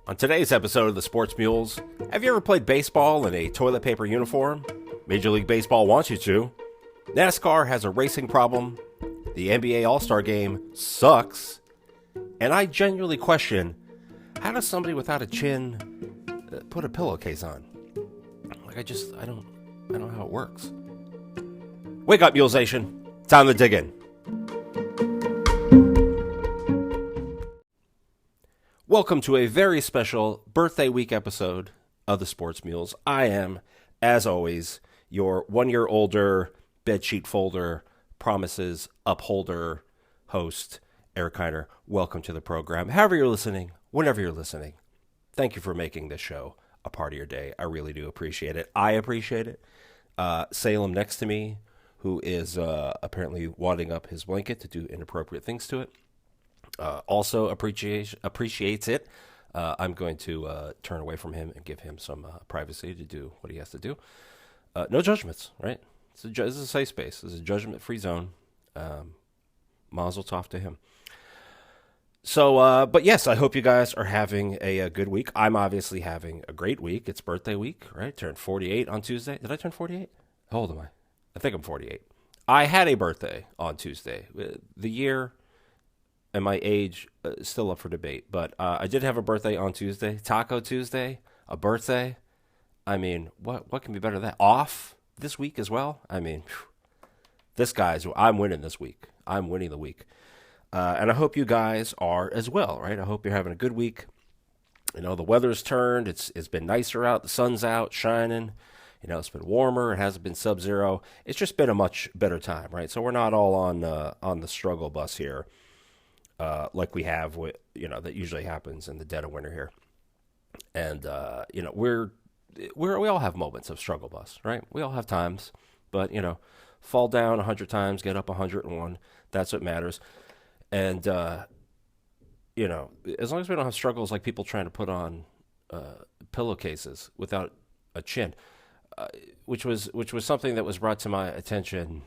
On today's episode of the Sports Mules, have you ever played baseball in a toilet paper uniform? Major League Baseball wants you to. NASCAR has a racing problem. The NBA All-Star Game sucks. And I genuinely question, how does somebody without a chin put a pillowcase on? I don't know how it works. Wake up, Mulesation. Time to dig in. Welcome to a very special birthday week episode of the Sports Mules. I am, as always, your 1 year older, bedsheet folder, promises upholder host, Eric Heiner. Welcome to the program. However you're listening, whenever you're listening, thank you for making this show a part of your day. I really do appreciate it. I appreciate it. Salem next to me, who is apparently wadding up his blanket to do inappropriate things to it, also appreciates it. I'm going to turn away from him and give him some privacy to do what he has to do. No judgments, right? This is a safe space. This is a judgment-free zone. Mazel tov to him. So, but yes, I hope you guys are having a good week. I'm obviously having a great week. It's birthday week, right? Turned 48 on Tuesday. Did I turn 48? How old am I? I think I'm 48. I had a birthday on Tuesday. The year and my age is still up for debate, but I did have a birthday on Tuesday. Taco Tuesday, a birthday. I mean, what can be better than that? Off this week as well? I mean, I'm winning this week. I'm winning the week. And I hope you guys are as well, right? I hope you're having a good week. You know, the weather's turned. It's been nicer out. The sun's out, shining. You know, it's been warmer. It hasn't been sub-zero. It's just been a much better time, right? So we're not all on the struggle bus here, like we have with, that usually happens in the dead of winter here. And we all have moments of struggle bus, right? We all have times, but fall down 100 times, get up 101. That's what matters. And, as long as we don't have struggles like people trying to put on pillowcases without a chin, which was something that was brought to my attention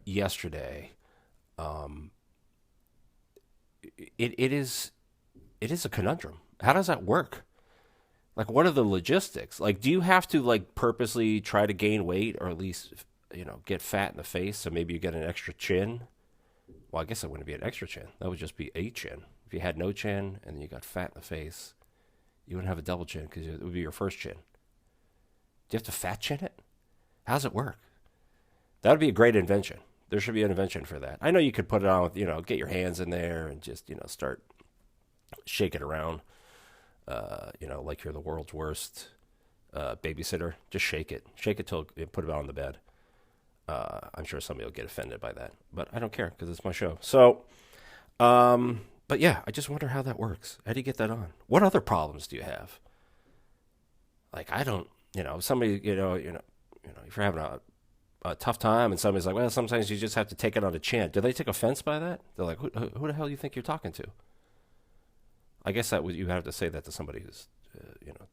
yesterday. It is a conundrum. How does that work? Like, what are the logistics? Like, do you have to purposely try to gain weight or at least get fat in the face so maybe you get an extra chin? Well, I guess it wouldn't be an extra chin. That would just be a chin. If you had no chin and then you got fat in the face, you wouldn't have a double chin because it would be your first chin. Do you have to fat chin it? How does it work? That would be a great invention. There should be an invention for that. I know you could put it on with, get your hands in there and just, start shaking around, like you're the world's worst babysitter. Just shake it. Shake it till you put it on the bed. I'm sure somebody will get offended by that, but I don't care because it's my show. So, but yeah, I just wonder how that works. How do you get that on? What other problems do you have? I don't, somebody, if you're having a tough time and somebody's like, well, sometimes you just have to take it on the chin. Do they take offense by that? They're like, who the hell do you think you're talking to? I guess you have to say that to somebody who's,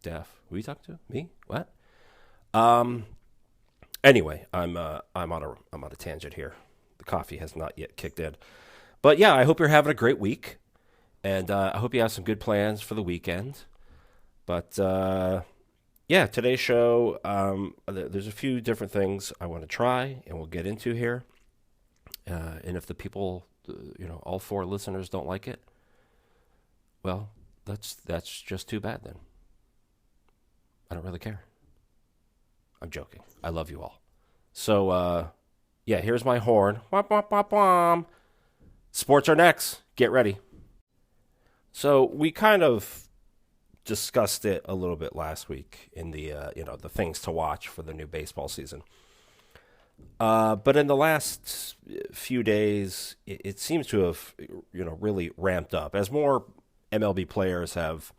deaf. Who are you talking to? Me? What? Anyway, I'm on a tangent here. The coffee has not yet kicked in, but yeah, I hope you're having a great week, and I hope you have some good plans for the weekend. But yeah, today's show, there's a few different things I want to try, and we'll get into here. And if the people, all four listeners don't like it, well, that's just too bad then. I don't really care. I'm joking. I love you all. So, yeah, here's my horn. Womp, womp, womp, womp. Sports are next. Get ready. So we kind of discussed it a little bit last week in the, the things to watch for the new baseball season. But in the last few days, it seems to have, really ramped up as more MLB players have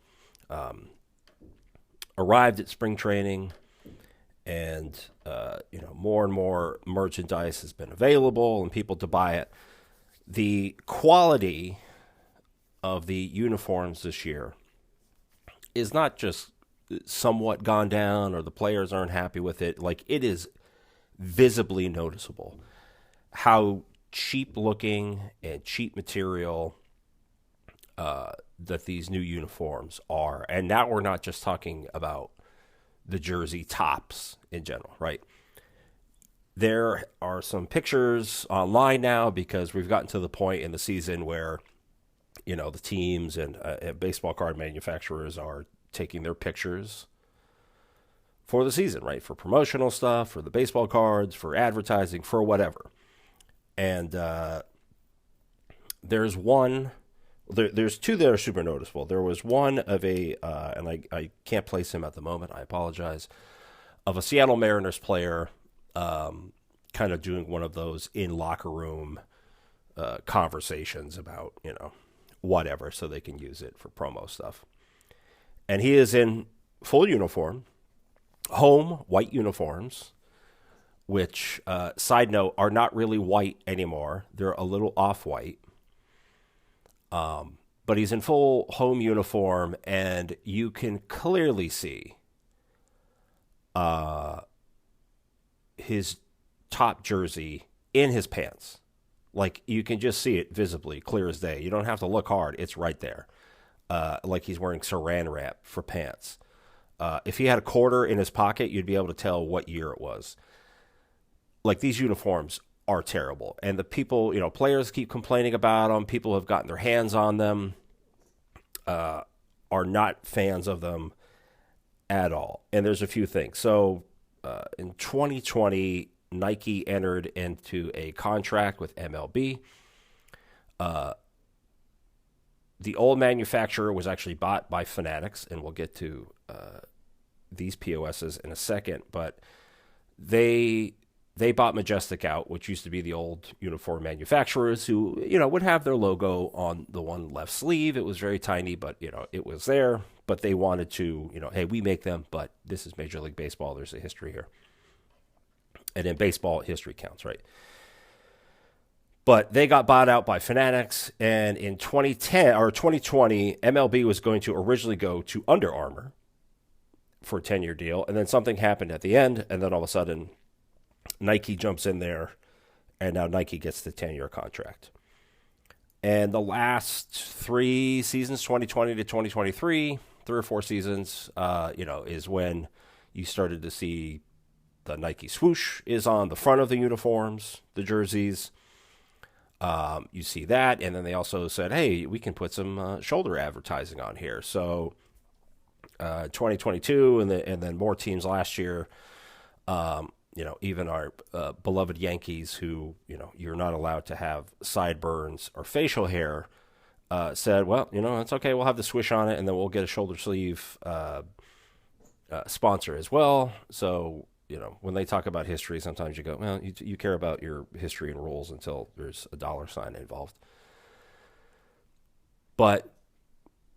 arrived at spring training. And, more and more merchandise has been available and people to buy it. The quality of the uniforms this year is not just somewhat gone down or the players aren't happy with it. It is visibly noticeable how cheap looking and cheap material that these new uniforms are. And now we're not just talking about the jersey tops in general, right? There are some pictures online now because we've gotten to the point in the season where, the teams and baseball card manufacturers are taking their pictures for the season, right? For promotional stuff, for the baseball cards, for advertising, for whatever. And there's two that are super noticeable. There was one of and I can't place him at the moment, I apologize, of a Seattle Mariners player kind of doing one of those in locker room conversations about, whatever, so they can use it for promo stuff. And he is in full uniform, home white uniforms, which, side note, are not really white anymore. They're a little off-white. But he's in full home uniform, and you can clearly see his top jersey in his pants. Like, you can just see it visibly, clear as day. You don't have to look hard. It's right there. Like he's wearing saran wrap for pants. If he had a quarter in his pocket, you'd be able to tell what year it was. Like, these uniforms are terrible. And the people, players keep complaining about them. People have gotten their hands on them, are not fans of them at all. And there's a few things. So in 2020, Nike entered into a contract with MLB. The old manufacturer was actually bought by Fanatics, and we'll get to these POSs in a second. But they bought Majestic out, which used to be the old uniform manufacturers who, would have their logo on the one left sleeve. It was very tiny, but, it was there. But they wanted to, hey, we make them, but this is Major League Baseball. There's a history here. And in baseball, history counts, right? But they got bought out by Fanatics, and in 2010 or 2020, MLB was going to originally go to Under Armour for a 10-year deal, and then something happened at the end, and then all of a sudden, Nike jumps in there, and now Nike gets the 10-year contract. And the last 3 seasons, 2020 to 2023, 3 or 4 seasons, is when you started to see the Nike swoosh is on the front of the uniforms, the jerseys. You see that, and then they also said, hey, we can put some shoulder advertising on here. So 2022 and then more teams last year, even our beloved Yankees who, you're not allowed to have sideburns or facial hair, said, well, it's okay. We'll have the swoosh on it, and then we'll get a shoulder sleeve sponsor as well. So, when they talk about history, sometimes you go, well, you care about your history and rules until there's a dollar sign involved. But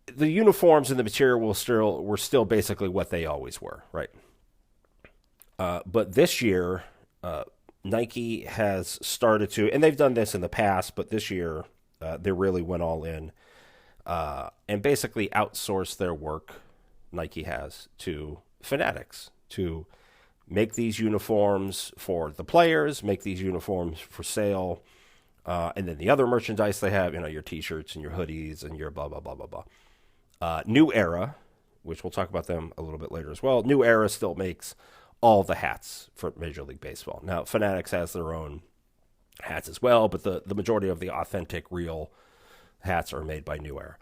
the uniforms and the material were still basically what they always were, right? But this year, Nike has started to, and they've done this in the past, but this year they really went all in and basically outsourced their work, Nike has, to Fanatics to make these uniforms for the players, make these uniforms for sale, and then the other merchandise they have, your T-shirts and your hoodies and your blah, blah, blah, blah, blah. New Era, which we'll talk about them a little bit later as well. New Era still makes all the hats for Major League Baseball. Now, Fanatics has their own hats as well, but the majority of the authentic, real hats are made by New Era.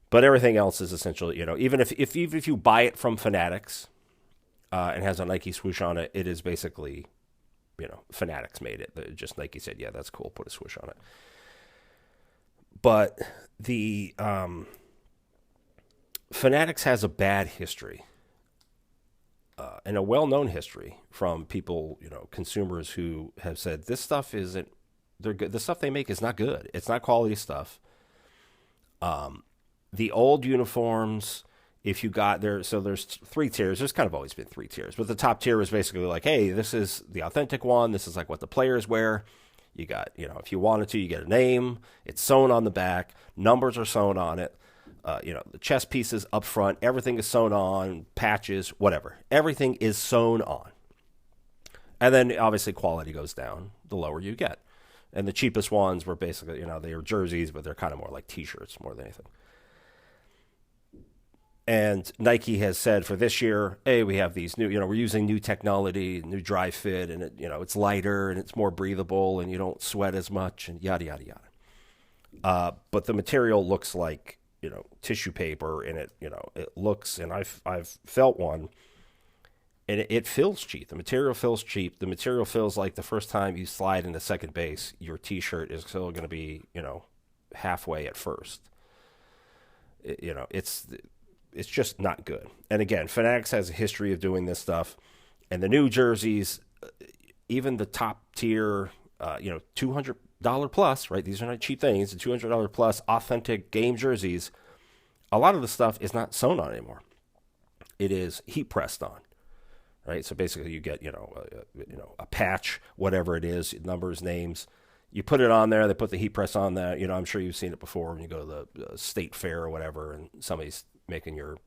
But everything else is essentially, even if you buy it from Fanatics, and has a Nike swoosh on it, it is basically, Fanatics made it. Just Nike said, yeah, that's cool, put a swoosh on it. But the Fanatics has a bad history, and a well-known history from people, consumers who have said, this stuff isn't, they're good. The stuff they make is not good. It's not quality stuff. The old uniforms, if you got there, so there's 3 tiers. There's kind of always been 3 tiers, but the top tier is basically like, hey, this is the authentic one. This is like what the players wear. You got, if you wanted to, you get a name. It's sewn on the back. Numbers are sewn on it. The chest pieces up front. Everything is sewn on. Patches, whatever. Everything is sewn on. And then obviously quality goes down the lower you get. And the cheapest ones were basically, they were jerseys, but they're kind of more like T-shirts more than anything. And Nike has said for this year, hey, we have these new, we're using new technology, new dry fit, and it's lighter and it's more breathable, and you don't sweat as much, and yada yada yada. But the material looks like tissue paper, and it looks, and I've felt one, and it feels cheap. The material feels cheap. The material feels like the first time you slide into second base, your T-shirt is still going to be halfway at first. It's just not good. And again, Fanatics has a history of doing this stuff. And the new jerseys, even the top tier, $200 plus, right? These are not cheap things. The $200 plus authentic game jerseys, a lot of the stuff is not sewn on anymore. It is heat pressed on, right? So basically you get, a patch, whatever it is, numbers, names. You put it on there. They put the heat press on that. I'm sure you've seen it before when you go to the state fair or whatever, and somebody's making your,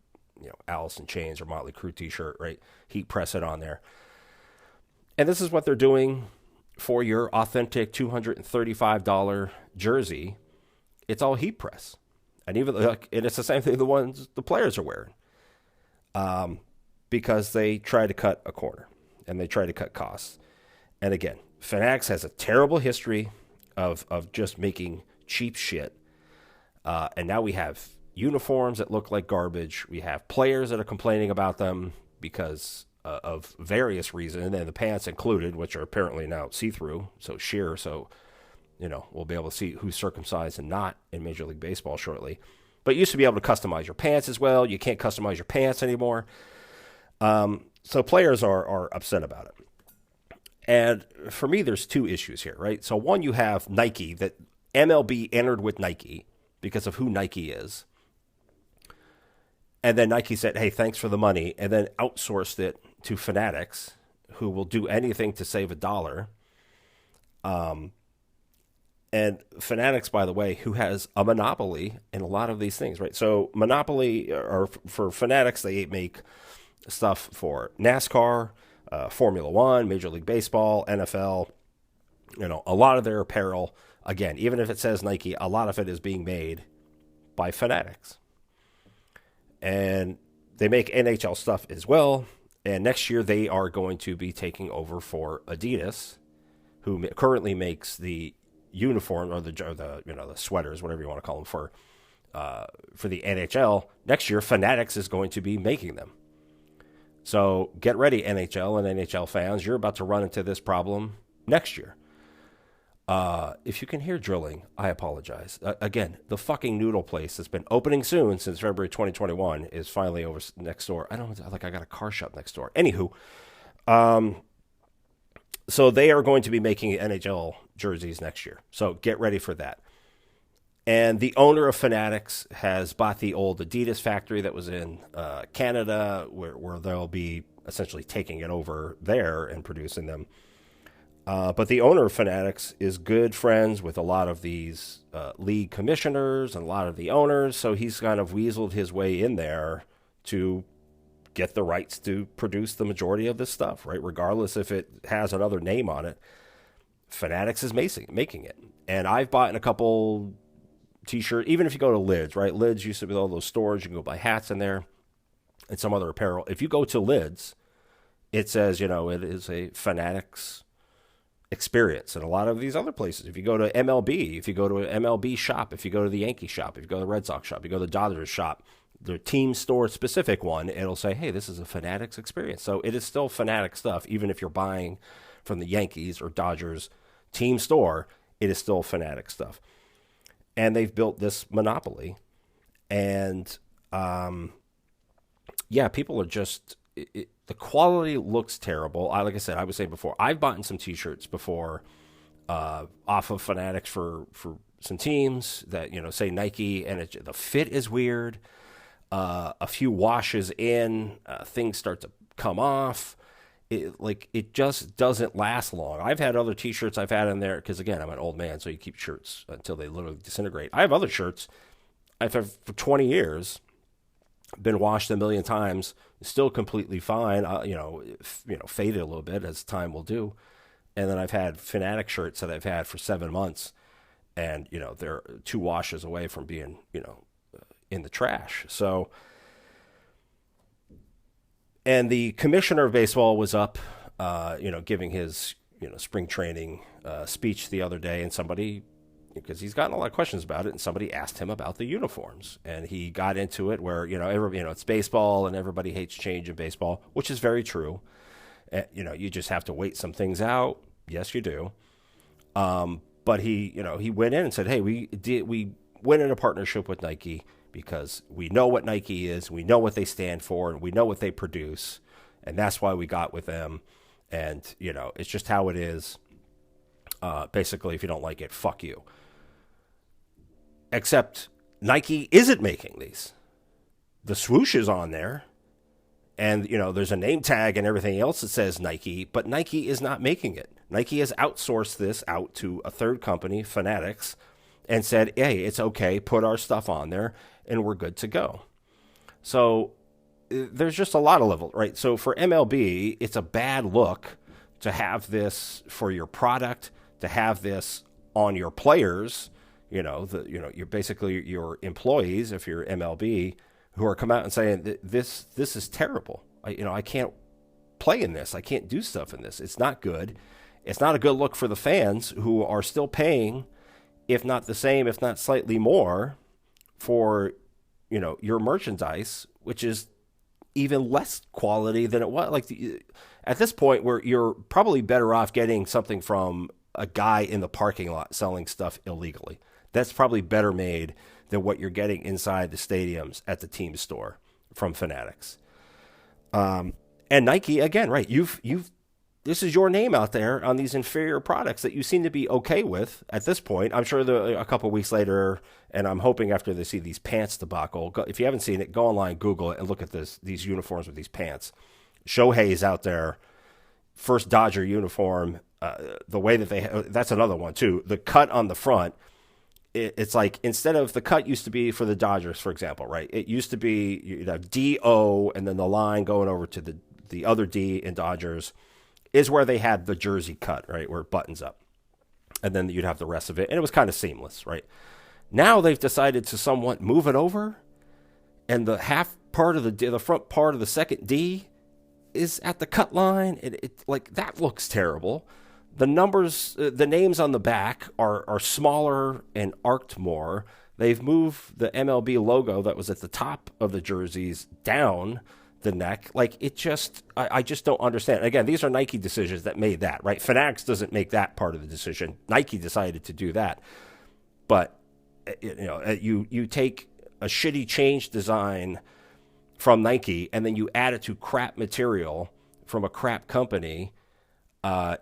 Alice in Chains or Motley Crue T-shirt, right? Heat press it on there. And this is what they're doing for your authentic $235 jersey. It's all heat press. And even and it's the same thing the ones the players are wearing. Because they try to cut a corner and they try to cut costs. And again, Fanatics has a terrible history of just making cheap shit. And now we have uniforms that look like garbage. We have players that are complaining about them because of various reasons, and the pants included, which are apparently now see-through, so sheer. So, we'll be able to see who's circumcised and not in Major League Baseball shortly. But you used to be able to customize your pants as well. You can't customize your pants anymore. So players are upset about it. And for me, there's two issues here, right? So one, you have Nike, that MLB entered with Nike because of who Nike is. And then Nike said, hey, thanks for the money, and then outsourced it to Fanatics, who will do anything to save $1. And Fanatics, by the way, who has a monopoly in a lot of these things, right? So monopoly, or for Fanatics, they make stuff for NASCAR, Formula One, Major League Baseball, NFL, a lot of their apparel. Again, even if it says Nike, a lot of it is being made by Fanatics. And they make NHL stuff as well. And next year they are going to be taking over for Adidas, who currently makes the uniform or the sweaters, whatever you want to call them, for the NHL. Next year, Fanatics is going to be making them. So get ready, NHL and NHL fans. You're about to run into this problem next year. If you can hear drilling, I apologize. Again, the fucking Noodle Place that's been opening soon since February 2021 is finally over next door. I got a car shop next door. Anywho, so they are going to be making NHL jerseys next year. So get ready for that. And the owner of Fanatics has bought the old Adidas factory that was in Canada, where they'll be essentially taking it over there and producing them. But the owner of Fanatics is good friends with a lot of these league commissioners and a lot of the owners, so he's kind of weaseled his way in there to get the rights to produce the majority of this stuff, right? Regardless if it has another name on it, Fanatics is making it. And I've bought in a couple T-shirts, even if you go to Lids, right? Lids used to be all those stores. You can go buy hats in there and some other apparel. If you go to Lids, it says, it is a Fanatics experience. And a lot of these other places, if you go to MLB, if you go to an MLB shop, if you go to the Yankee shop, if you go to the Red Sox shop, you go to the Dodgers shop, the team store specific one, it'll say, hey, this is a Fanatics experience. So it is still Fanatic stuff. Even if you're buying from the Yankees or Dodgers team store, it is still Fanatic stuff. And they've built this monopoly. And, people are just, the quality looks terrible. Like I said, I was saying before, I've bought some T-shirts before off of Fanatics for some teams that, say Nike, and the fit is weird. A few washes in, things start to come off. It just doesn't last long. I've had other T-shirts I've had in there, because again, I'm an old man, so you keep shirts until they literally disintegrate. I have other shirts I've had for 20 years, been washed a million times, still completely fine. Faded a little bit as time will do, and then I've had Fanatic shirts that I've had for 7 months, and they're 2 washes away from being in the trash. So, and the commissioner of baseball was up, giving his spring training speech the other day, and somebody, because he's gotten a lot of questions about it, and somebody asked him about the uniforms, and he got into it where it's baseball and everybody hates change in baseball, which is very true. You just have to wait some things out. Yes, you do. But he went in and said, hey, we went in a partnership with Nike because we know what Nike is, we know what they stand for, and we know what they produce, and that's why we got with them. And it's just how it is. Basically, if you don't like it, fuck you. Except Nike isn't making these. The swoosh is on there, and there's a name tag and everything else that says Nike, but Nike is not making it. Nike has outsourced this out to a third company, Fanatics, and said, hey, it's okay, put our stuff on there, and we're good to go. So there's just a lot of level, right? So for MLB, it's a bad look to have this for your product, to have this on your players, you're basically your employees, if you're MLB, who are come out and saying this is terrible. I can't play in this. I can't do stuff in this. It's not good. It's not a good look for the fans who are still paying, if not the same, if not slightly more, for your merchandise, which is even less quality than it was. At this point, where you're probably better off getting something from a guy in the parking lot selling stuff illegally. That's probably better made than what you're getting inside the stadiums at the team store from Fanatics. And Nike, again, right? This is your name out there on these inferior products that you seem to be okay with at this point. I'm sure a couple of weeks later, and I'm hoping after they see these pants debacle, if you haven't seen it, go online, Google it, and look at these uniforms with these pants. Shohei's out there, first Dodger uniform. The way that that's another one too. The cut on the front, it's like, instead of the cut used to be for the Dodgers, for example, right? It used to be you'd have D-O and then the line going over to the other D in Dodgers is where they had the jersey cut, right, where it buttons up. And then you'd have the rest of it, and it was kind of seamless, right? Now they've decided to somewhat move it over, and the half part of the front part of the second D is at the cut line. It like, that looks terrible. The numbers, the names on the back are smaller and arced more. They've moved the MLB logo that was at the top of the jerseys down the neck. Like, it just, I just don't understand. Again, these are Nike decisions that made that, right? Fanatics doesn't make that part of the decision. Nike decided to do that. But, you take a shitty change design from Nike and then you add it to crap material from a crap company.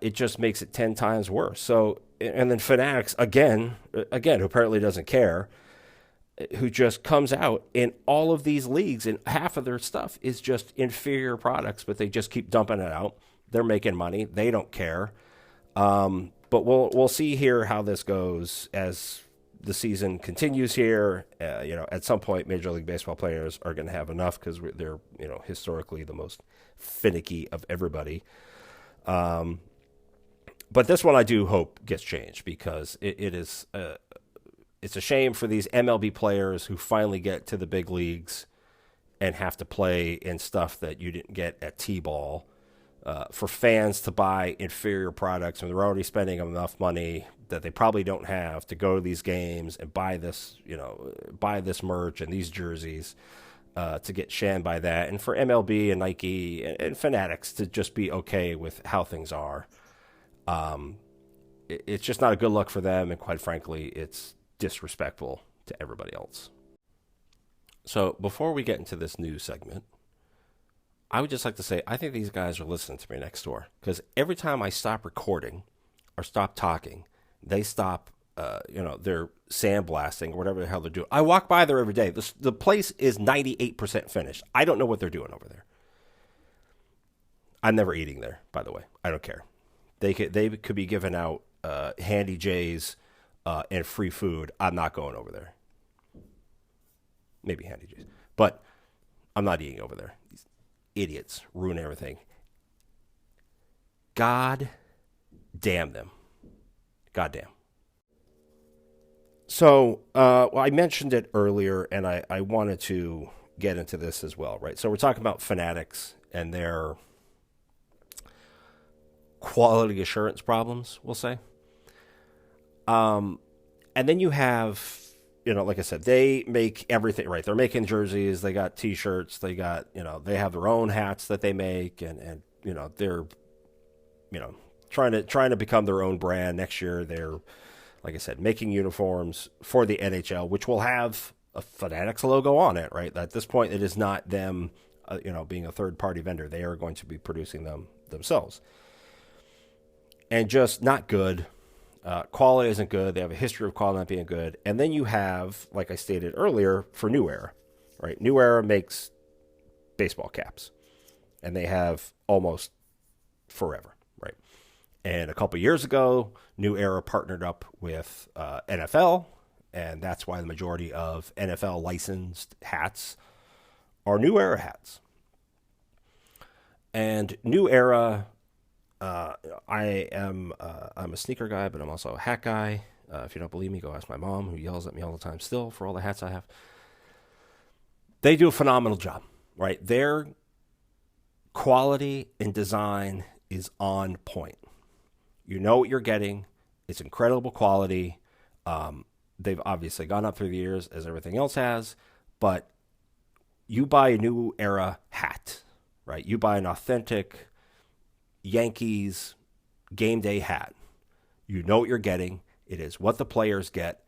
It just makes it 10 times worse. So, and then Fanatics, again, who apparently doesn't care, who just comes out in all of these leagues, and half of their stuff is just inferior products, but they just keep dumping it out. They're making money. They don't care. But we'll see here how this goes as the season continues here. At some point, Major League Baseball players are going to have enough because they're, historically the most finicky of everybody. But this one I do hope gets changed, because it is it's a shame for these MLB players who finally get to the big leagues and have to play in stuff that you didn't get at T-ball. For fans to buy inferior products when they're already spending enough money that they probably don't have to go to these games and buy this merch and these jerseys, to get shammed by that. And for MLB and Nike and Fanatics to just be okay with how things are. It's just not a good look for them. And quite frankly, it's disrespectful to everybody else. So before we get into this news segment, I would just like to say, I think these guys are listening to me next door, because every time I stop recording or stop talking, they stop, they're sandblasting or whatever the hell they're doing. I walk by there every day. The place is 98% finished. I don't know what they're doing over there. I'm never eating there, by the way. I don't care. They could be giving out Handy J's and free food. I'm not going over there. Maybe Handy J's, but I'm not eating over there. These idiots ruin everything. God damn them. Goddamn. So, I mentioned it earlier, and I wanted to get into this as well, right? So we're talking about Fanatics and their quality assurance problems, we'll say. And then you have, like I said, they make everything, right? They're making jerseys, they got T-shirts, they got, they have their own hats that they make, and they're, trying to become their own brand. Next year, they're, like I said, making uniforms for the NHL, which will have a Fanatics logo on it, right? At this point, it is not them, being a third-party vendor. They are going to be producing them themselves. And just not good. Quality isn't good. They have a history of quality not being good. And then you have, like I stated earlier, for New Era, right? New Era makes baseball caps. And they have almost forever, right? And a couple years ago, New Era partnered up with NFL, and that's why the majority of NFL licensed hats are New Era hats. And New Era, I'm a sneaker guy, but I'm also a hat guy. If you don't believe me, go ask my mom, who yells at me all the time still for all the hats I have. They do a phenomenal job, right? Their quality and design is on point. You know what you're getting. It's incredible quality. They've obviously gone up through the years, as everything else has, but you buy a New Era hat, right? You buy an authentic Yankees game day hat. You know what you're getting. It is what the players get.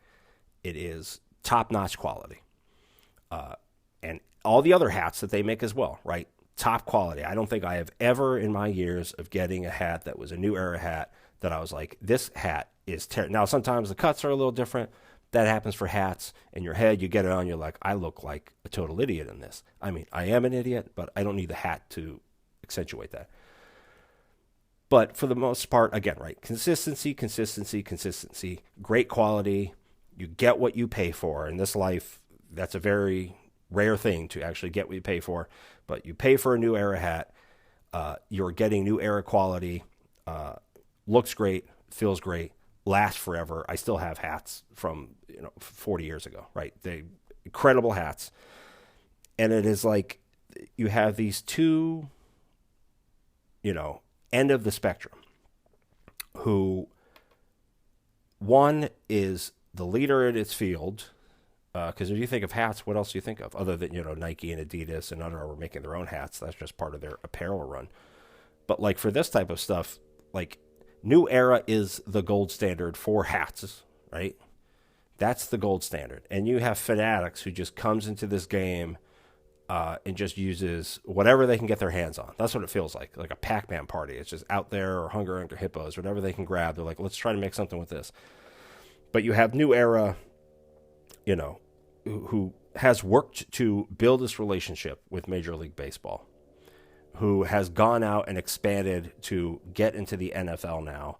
It is top-notch quality. And all the other hats that they make as well, right? Top quality. I don't think I have ever in my years of getting a hat that was a New Era hat that I was like, this hat is terrible. Now, sometimes the cuts are a little different. That happens for hats. In your head, you get it on, you're like, I look like a total idiot in this. I mean, I am an idiot, but I don't need the hat to accentuate that. But for the most part, again, right, consistency, great quality. You get what you pay for. In this life, that's a very rare thing to actually get what you pay for. But you pay for a New Era hat. You're getting New Era quality. Looks great, feels great, lasts forever. I still have hats from 40 years ago, right? They incredible hats. And it is like you have these two, end of the spectrum, who one is the leader in its field, because if you think of hats, what else do you think of other than Nike and Adidas and Under Armour making their own hats? That's just part of their apparel run. But like for this type of stuff, like New Era is the gold standard for hats, right? That's the gold standard. And you have Fanatics who just comes into this game and just uses whatever they can get their hands on. That's what it feels like a Pac-Man party. It's just out there, or Hunger Under Hippos, whatever they can grab. They're like, let's try to make something with this. But you have New Era, who has worked to build this relationship with Major League Baseball, who has gone out and expanded to get into the NFL now.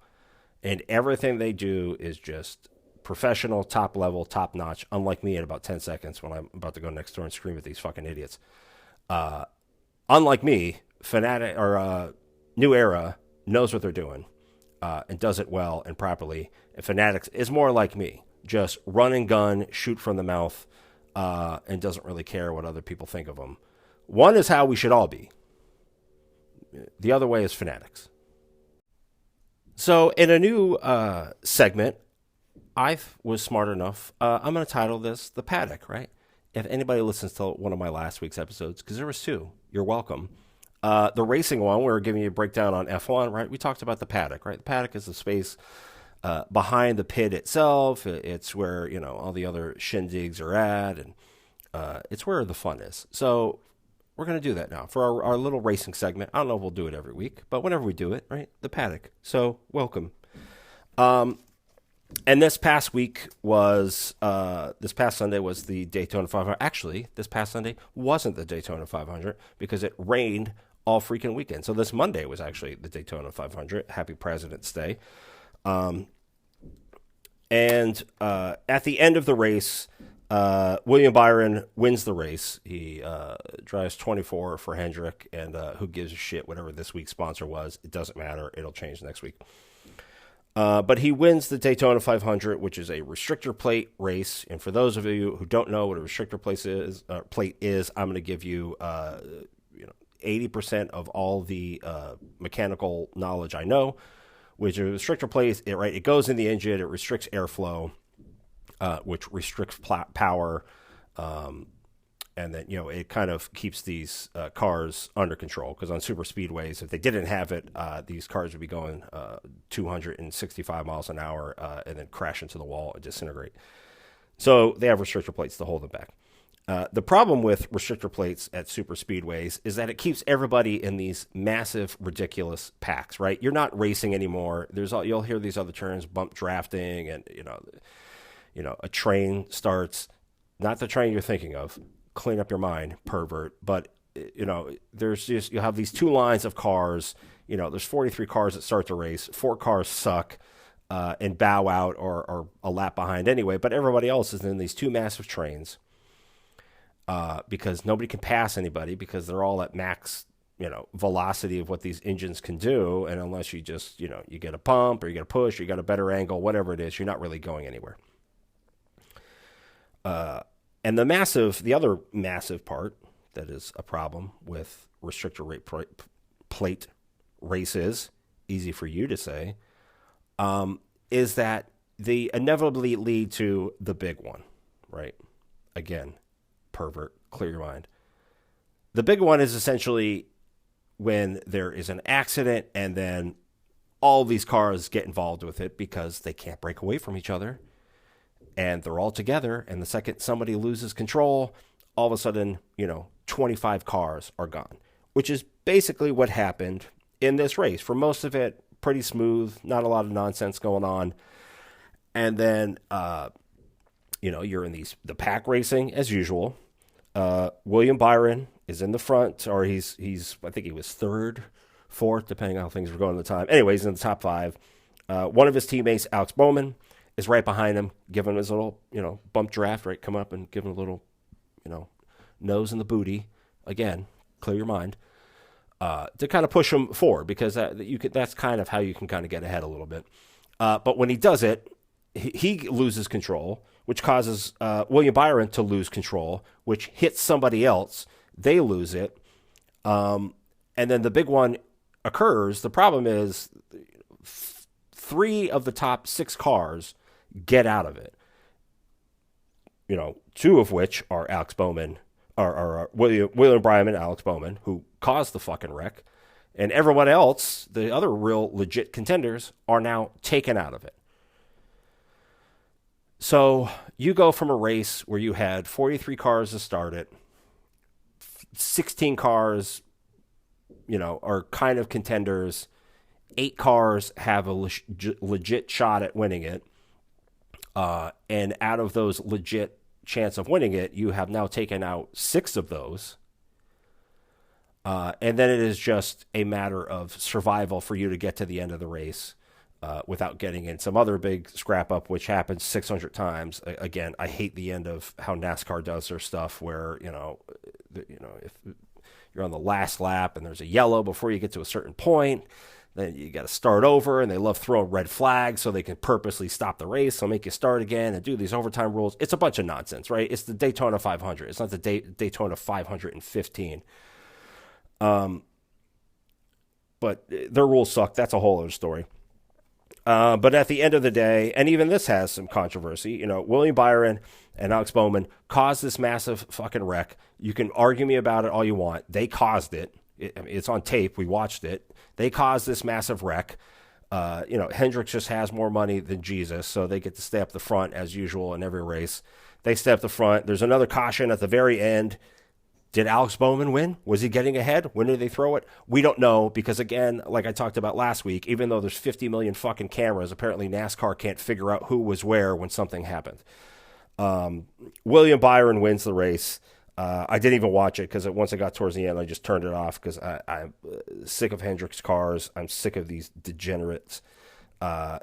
And everything they do is just professional, top level, top notch, unlike me in about 10 seconds when I'm about to go next door and scream at these fucking idiots. Unlike me, New Era knows what they're doing and does it well and properly. And Fanatics is more like me, just run and gun, shoot from the mouth, and doesn't really care what other people think of them. One is how we should all be. The other way is Fanatics. So in a new segment, I was smart enough. I'm going to title this The Paddock, right? If anybody listens to one of my last week's episodes, because there was two, you're welcome. The racing one, we were giving you a breakdown on F1, right? We talked about the paddock, right? The paddock is the space behind the pit itself. It's where, all the other shindigs are at, and it's where the fun is. So we're going to do that now for our little racing segment. I don't know if we'll do it every week, but whenever we do it, right? The paddock. So welcome. And this past week this past Sunday was the Daytona 500. Actually, this past Sunday wasn't the Daytona 500 because it rained all freaking weekend. So this Monday was actually the Daytona 500. Happy President's Day. And at the end of the race, William Byron wins the race. He drives 24 for Hendrick, and who gives a shit, whatever this week's sponsor was. It doesn't matter. It'll change next week. But he wins the Daytona 500, which is a restrictor plate race. And for those of you who don't know what a restrictor plate is, I'm going to give you, 80% of all the mechanical knowledge I know, which is a restrictor plate. It goes in the engine. It restricts airflow, which restricts power. And then, it kind of keeps these cars under control, because on super speedways, if they didn't have it, these cars would be going 265 miles an hour and then crash into the wall and disintegrate. So they have restrictor plates to hold them back. The problem with restrictor plates at super speedways is that it keeps everybody in these massive, ridiculous packs, right? You're not racing anymore. You'll hear these other terms, bump drafting, and, a train starts, not the train you're thinking of. Clean up your mind, pervert. But, you'll have these two lines of cars. There's 43 cars that start the race. 4 cars suck and bow out or are a lap behind anyway. But everybody else is in these two massive trains because nobody can pass anybody, because they're all at max, velocity of what these engines can do. And unless you just, you get a pump or you get a push or you got a better angle, whatever it is, you're not really going anywhere. And the other massive part that is a problem with restrictor plate races, easy for you to say, is that they inevitably lead to the big one, right? Again, pervert, clear your mind. The big one is essentially when there is an accident and then all these cars get involved with it because they can't break away from each other. And they're all together, and the second somebody loses control, all of a sudden, 25 cars are gone, which is basically what happened in this race. For most of it, pretty smooth, not a lot of nonsense going on. And then, you're in the pack racing as usual. William Byron is in the front, or he's I think he was third, fourth, depending on how things were going at the time. Anyways, in the top 5. One of his teammates, Alex Bowman, is right behind him, giving him his little, bump draft, right? Come up and give him a little, nose in the booty. Again, clear your mind. To kind of push him forward, because that's kind of how you can kind of get ahead a little bit. But when he does it, he loses control, which causes William Byron to lose control, which hits somebody else. They lose it. And then the big one occurs. The problem is 3 of the top 6 cars get out of it. 2 of which are Alex Bowman, or William Byron and Alex Bowman, who caused the fucking wreck. And everyone else, the other real legit contenders, are now taken out of it. So you go from a race where you had 43 cars to start it, 16 cars, are kind of contenders, 8 cars have a legit shot at winning it. And out of those legit chance of winning it, you have now taken out 6 of those. And then it is just a matter of survival for you to get to the end of the race without getting in some other big scrap up, which happens 600 times. Again, I hate the end of how NASCAR does their stuff where, if you're on the last lap and there's a yellow before you get to a certain point, then you got to start over, and they love throwing red flags so they can purposely stop the race, so make you start again and do these overtime rules. It's a bunch of nonsense, right? It's the Daytona 500. It's not the Daytona 515. But their rules suck. That's a whole other story. But at the end of the day, and even this has some controversy, William Byron and Alex Bowman caused this massive fucking wreck. You can argue me about it all you want. They caused it. It's on tape. We watched it. They caused this massive wreck. Hendricks just has more money than Jesus, so they get to stay up the front as usual in every race. They stay up the front. There's another caution at the very end. Did Alex Bowman win? Was he getting ahead? When did they throw it? We don't know, because again, like I talked about last week, even though there's 50 million fucking cameras, apparently NASCAR can't figure out who was where when something happened. William Byron wins the race. I didn't even watch it because once I got towards the end, I just turned it off because I'm sick of Hendricks cars. I'm sick of these degenerates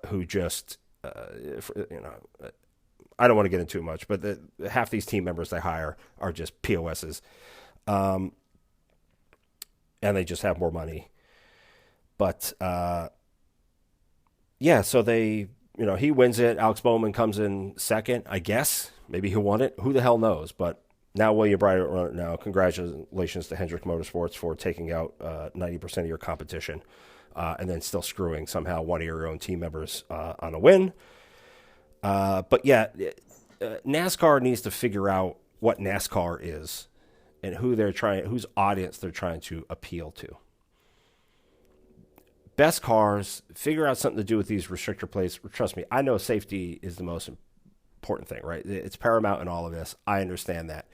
who just, I don't want to get into it much, but half these team members they hire are just POSs. And they just have more money. But, yeah, so he wins it. Alex Bowman comes in second, I guess. Maybe he won it. Who the hell knows? But now William Byron run it now. Congratulations to Hendrick Motorsports for taking out 90% of your competition and then still screwing somehow one of your own team members on a win. But yeah, NASCAR needs to figure out what NASCAR is and whose audience they're trying to appeal to. Best cars, figure out something to do with these restrictor plates. Trust me, I know safety is the most important thing, right? It's paramount in all of this. I understand that.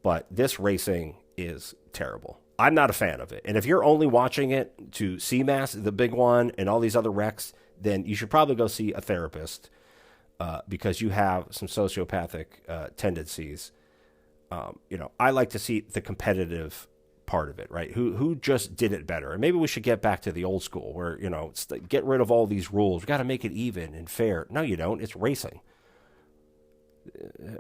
But this racing is terrible. I'm not a fan of it. And if you're only watching it to CMAS, the big one, and all these other wrecks, then you should probably go see a therapist because you have some sociopathic tendencies. I like to see the competitive part of it, right? Who just did it better? And maybe we should get back to the old school where, get rid of all these rules. We got to make it even and fair. No, you don't. It's racing.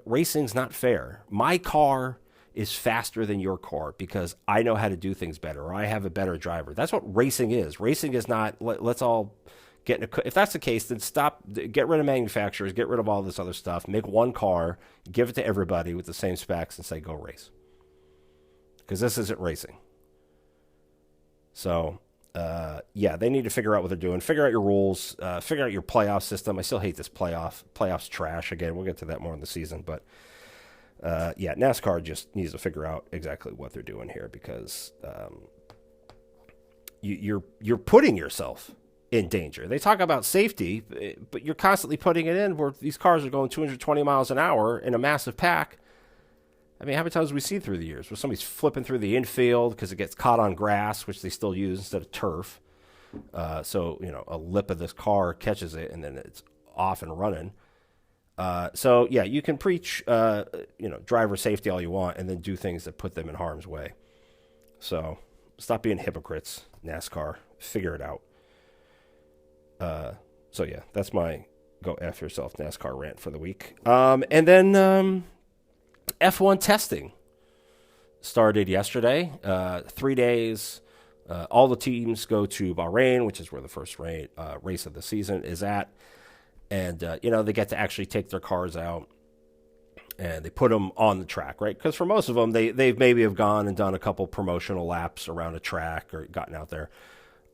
Racing's not fair. My car is faster than your car because I know how to do things better or I have a better driver. That's what racing is. Racing is not, let's all get in if that's the case, then get rid of manufacturers, get rid of all this other stuff, make one car, give it to everybody with the same specs and say, go race. Because this isn't racing. So, they need to figure out what they're doing. Figure out your rules. Figure out your playoff system. I still hate this playoffs trash. Again, we'll get to that more in the season. But, NASCAR just needs to figure out exactly what they're doing here because you're putting yourself in danger. They talk about safety, but you're constantly putting it in where these cars are going 220 miles an hour in a massive pack. I mean, how many times have we seen through the years where somebody's flipping through the infield because it gets caught on grass, which they still use instead of turf. So, a lip of this car catches it and then it's off and running. You can preach, driver safety all you want and then do things that put them in harm's way. So stop being hypocrites, NASCAR. Figure it out. That's my go F yourself NASCAR rant for the week. And then F1 testing started yesterday. 3 days. All the teams go to Bahrain, which is where the first race of the season is at. And, they get to actually take their cars out and they put them on the track, right? Because for most of them, they've maybe have gone and done a couple promotional laps around a track or gotten out there.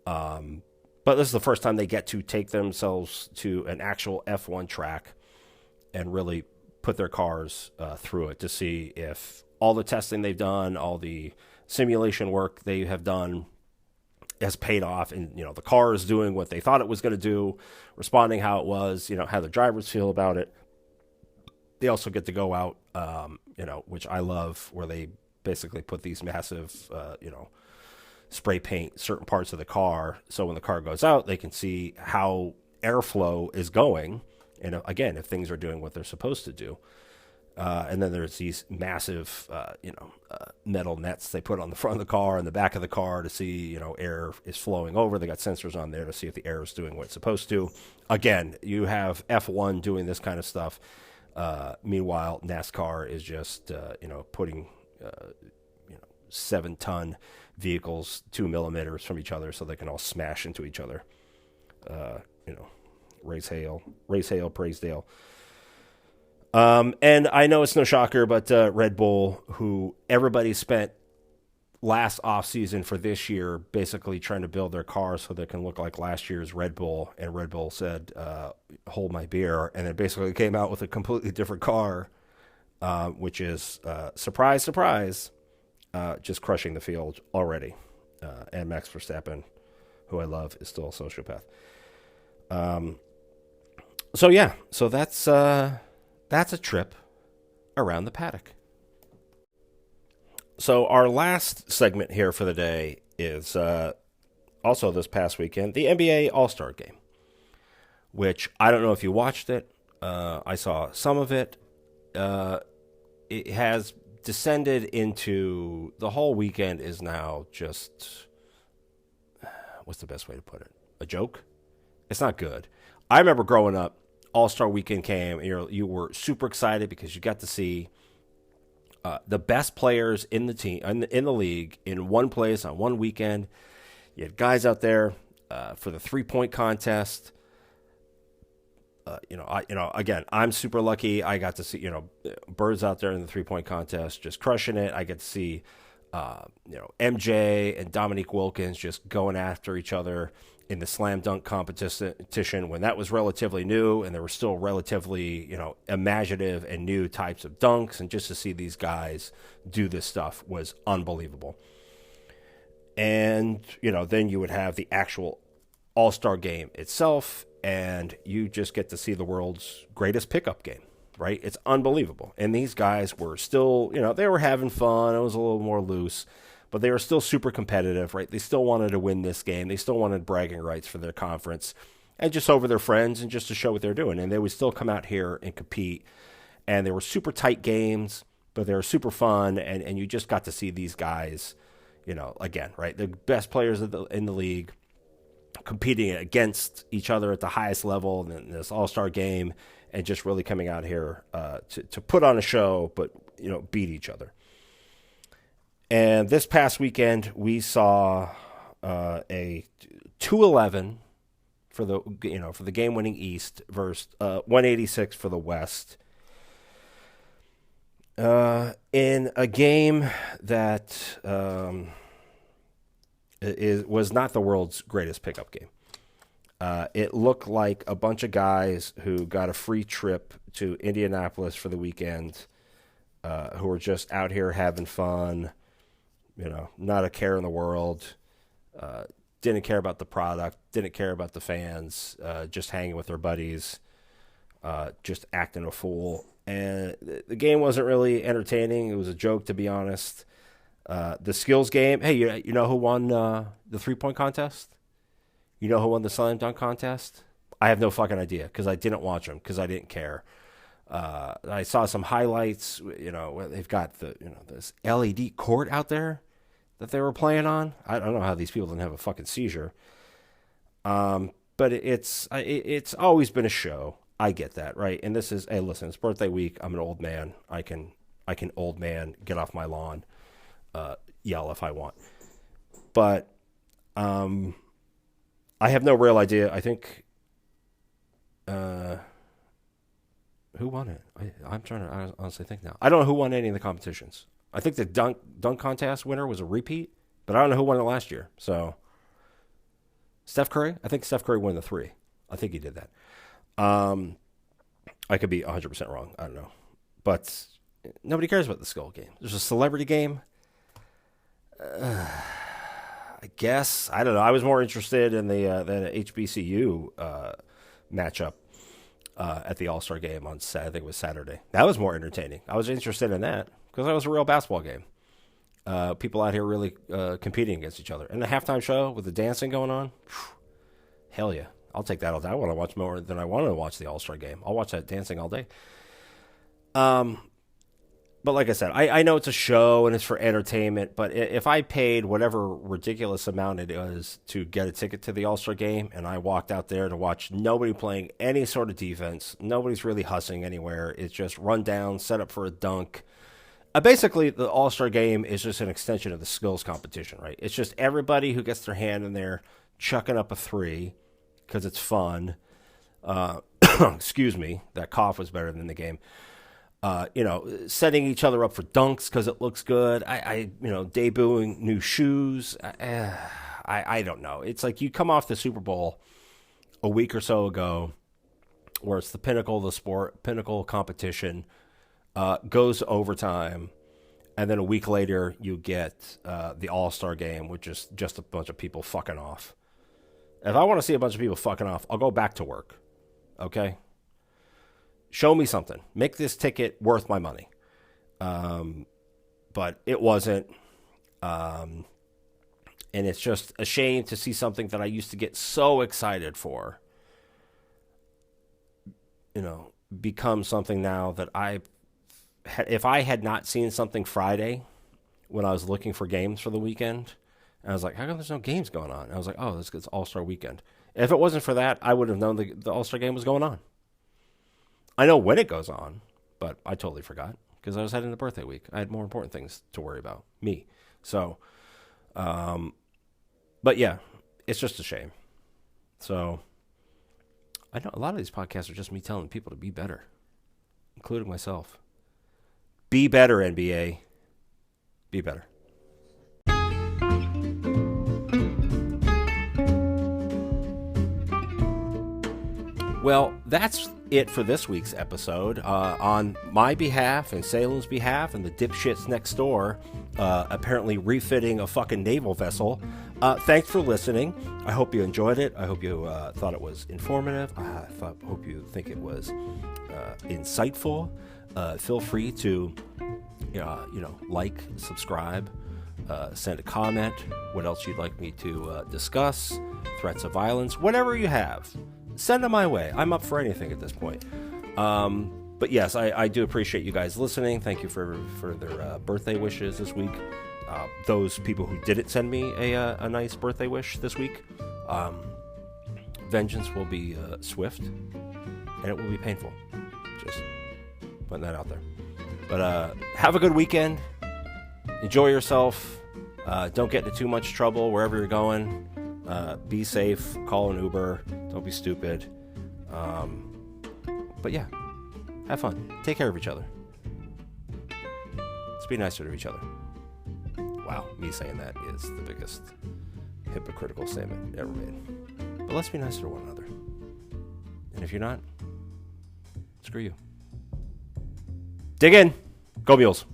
But this is the first time they get to take themselves to an actual F1 track and really put their cars through it to see if all the testing they've done, all the simulation work they have done has paid off and, the car is doing what they thought it was going to do, responding how it was, how the drivers feel about it. They also get to go out, which I love, where they basically put these massive, spray paint certain parts of the car. So when the car goes out, they can see how airflow is going. And again, if things are doing what they're supposed to do. And then there's these massive, metal nets they put on the front of the car and the back of the car to see, air is flowing over. They got sensors on there to see if the air is doing what it's supposed to. Again, you have F1 doing this kind of stuff. Meanwhile, NASCAR is just, putting, 7-ton vehicles 2 millimeters from each other so they can all smash into each other. Race hail, praise Dale. And I know it's no shocker, but Red Bull, who everybody spent last offseason for this year basically trying to build their car so they can look like last year's Red Bull, and Red Bull said, hold my beer, and then basically came out with a completely different car, which is, surprise, surprise, just crushing the field already. And Max Verstappen, who I love, is still a sociopath. So that's a trip around the paddock. So our last segment here for the day is also this past weekend, the NBA All-Star Game, which I don't know if you watched it. I saw some of it. It has descended into the whole weekend is now just, what's the best way to put it? A joke? It's not good. I remember growing up, All-Star Weekend came, and you were super excited because you got to see the best players in the team in the league in one place on one weekend. You had guys out there for the 3-point contest. Again, I'm super lucky. I got to see, Birds out there in the 3-point contest just crushing it. I get to see, MJ and Dominique Wilkins just going after each other in the slam dunk competition when that was relatively new and there were still relatively, imaginative and new types of dunks. And just to see these guys do this stuff was unbelievable. And, then you would have the actual All-Star game itself, and you just get to see the world's greatest pickup game, right? It's unbelievable. And these guys were still, they were having fun. It was a little more loose, but they were still super competitive, right? They still wanted to win this game. They still wanted bragging rights for their conference and just over their friends and just to show what they're doing. And they would still come out here and compete. And they were super tight games, but they were super fun. And you just got to see these guys, again, right? The best players in the league competing against each other at the highest level in this all-star game and just really coming out here to put on a show, but, beat each other. And this past weekend, we saw a 211 for the game-winning East versus 186 for the West. In a game that was not the world's greatest pickup game. It looked like a bunch of guys who got a free trip to Indianapolis for the weekend, who were just out here having fun, not a care in the world, didn't care about the product, didn't care about the fans, just hanging with their buddies, just acting a fool. And the game wasn't really entertaining. It was a joke, to be honest. The skills game, hey, you know who won the 3-point contest? You know who won the slam dunk contest? I have no fucking idea because I didn't watch them because I didn't care. I saw some highlights, where they've got this LED court out there that they were playing on. I don't know how these people didn't have a fucking seizure. But it's always been a show. I get that, right? And this is, hey, listen, it's birthday week. I'm an old man. I can old man get off my lawn, yell if I want. But I have no real idea. I think who won it? I'm trying to honestly think now. I don't know who won any of the competitions. I think the dunk contest winner was a repeat, but I don't know who won it last year. So Steph Curry? I think Steph Curry won the 3. I think he did that. I could be 100% wrong. I don't know. But nobody cares about the skill game. There's a celebrity game. I guess. I don't know. I was more interested in the HBCU matchup at the All-Star game on Saturday. I think it was Saturday. That was more entertaining. I was interested in that because that was a real basketball game. People out here really competing against each other. And the halftime show with the dancing going on, hell yeah. I'll take that all day. I want to watch more than I wanted to watch the All-Star game. I'll watch that dancing all day. But like I said, I know it's a show and it's for entertainment, but if I paid whatever ridiculous amount it is to get a ticket to the All-Star game and I walked out there to watch nobody playing any sort of defense, nobody's really hustling anywhere, it's just run down, set up for a dunk. Basically, the All-Star game is just an extension of the skills competition, right? It's just everybody who gets their hand in there chucking up a 3 because it's fun. Excuse me, that cough was better than the game. Setting each other up for dunks because it looks good. Debuting new shoes. I don't know. It's like you come off the Super Bowl a week or so ago where it's the pinnacle of the sport, pinnacle competition, goes to overtime, and then a week later you get the All-Star game, which is just a bunch of people fucking off. If I want to see a bunch of people fucking off, I'll go back to work. Okay? Show me something. Make this ticket worth my money. But it wasn't. And it's just a shame to see something that I used to get so excited for, become something now that if I had not seen something Friday when I was looking for games for the weekend, and I was like, how come there's no games going on? And I was like, oh, it's All-Star weekend. If it wasn't for that, I would have known the All-Star game was going on. I know when it goes on, but I totally forgot because I was heading to birthday week. I had more important things to worry about. Me. So, but yeah, it's just a shame. So, I know a lot of these podcasts are just me telling people to be better, including myself. Be better, NBA. Be better. Well, that's it for this week's episode. On my behalf and Salem's behalf and the dipshits next door, apparently refitting a fucking naval vessel, thanks for listening. I hope you enjoyed it. I hope you thought it was informative. I hope you think it was insightful. Feel free to, like, subscribe, send a comment, what else you'd like me to discuss, threats of violence, whatever you have. Send them my way. I'm up for anything at this point. But yes, I do appreciate you guys listening. Thank you for their birthday wishes this week. Those people who didn't send me a nice birthday wish this week, vengeance will be swift, and it will be painful. Just putting that out there. But have a good weekend. Enjoy yourself. Don't get into too much trouble wherever you're going. Be safe. Call an Uber. Don't be stupid. But yeah, have fun. Take care of each other. Let's be nicer to each other. Wow, me saying that is the biggest hypocritical statement ever made. But let's be nicer to one another. And if you're not, screw you. Dig in. Go Mules.